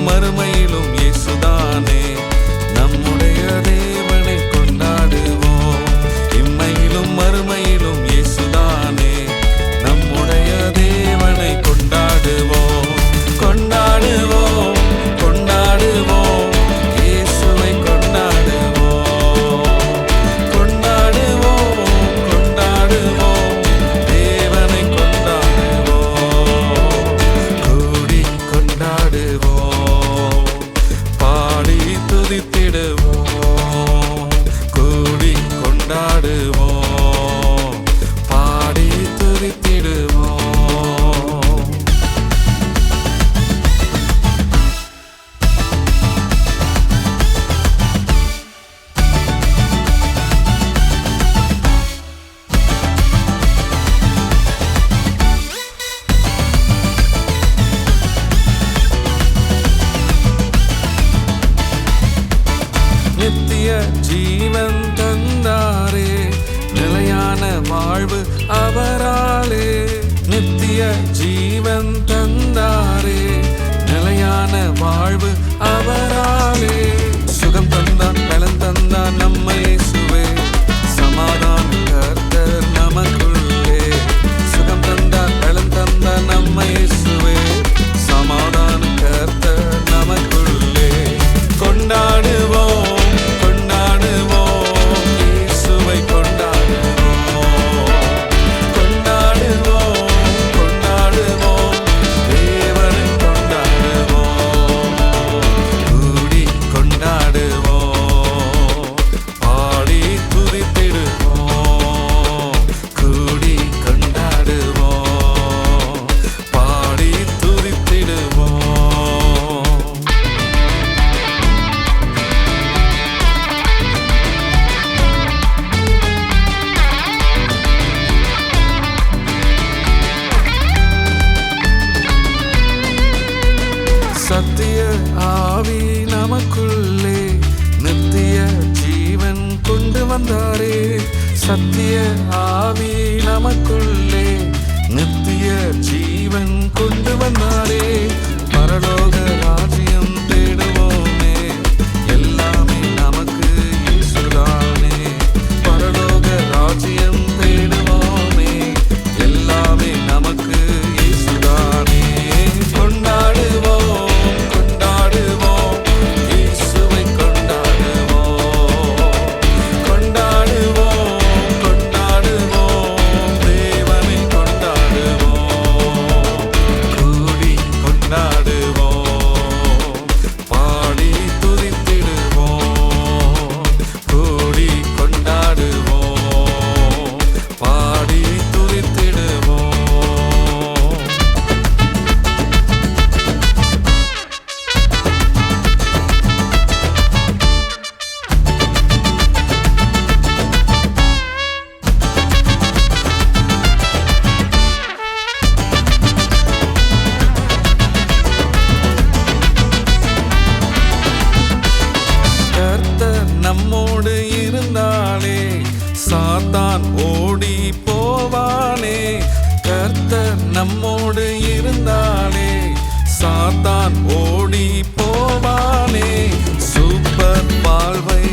மறுமையிலும் இயேசுதானே. நம்முடைய தேவனை கொண்டாடுவோம். இம்மையிலும் மறுமையிலும் இயேசுதானே. நம்முடைய தேவனை கொண்டாடுவோம். கொண்டாடுவோம், கொண்டாடுவோம், இயேசுவை கொண்டாடுவோம். கொண்டாடுவோம், கொண்டாடுவோம், தேவனை கொண்டாடுவோம். கூடி கொண்டாடுவோம், பாடி துதித்திடுவோம். கூடி கொண்டாடுவோம், பாடி துதித்திடுவோம். நித்திய ஜீவன் தந்தாரே, நிலையான வாழ்வு அவராலே. நித்திய ஜீவன் தந்தாரே, நிலையான வாழ்வு அவராலே. சுகம் தந்தார், பலன் தந்தார் நம்ம இயேசுவே. சமாதான கர்த்தர் நமக்குள்ளே. சுகம் தந்தார், பலன் தந்தார் நம்ம இயேசுவே. சமாதான கர்த்தர் நமக்குள்ளே. கொண்டாடுவோம், கொண்டாடுவோம், இயேசுவை கொண்டாடுவோம். கொண்டாடுவோம், கொண்டாடுவோம், தேவனை கொண்டாடுவோம். கூடி கொண்டாடுவோம், பாடி துதித்திடுவோம். கூடி கொண்டாடுவோம், பாடி துதித்திடுவோம். சத்திய ஆவி நமக்குள்ளே, நித்திய ஜீவன் கொண்டு வந்தாரே. சத்திய ஆவி நமக்குள்ளே, நித்திய ஜீவன் கொண்டு வந்தாரே. பரலோக ராஜ்யம் தேடுவோமே, எல்லாமே நமக்கு இயேசுதானே. பரலோக ராஜ்யம் தேடுவோமே, எல்லாமே நமக்கு இயேசுதானே. கொண்டாடுவோம், கொண்டாடுவோம், இயேசுவை கொண்டாடுவோம். கொண்டாடுவோம், கொண்டாடுவோம், தேவனை கொண்டாடுவோம். கூடி கொண்டாடுவோம், பாடி துதித்திடுவோம். கூடி கொண்டாடுவோம், பாடி துதித்திடுவோம். கர்த்தர் நம்மோடு இருந்தாலே, சாத்தான் ஓடி போவானே. கர்த்தர் நம்மோடு இருந்தாலே, சாத்தான் ஓடி போவானே. சூப்பர் வாழ்வை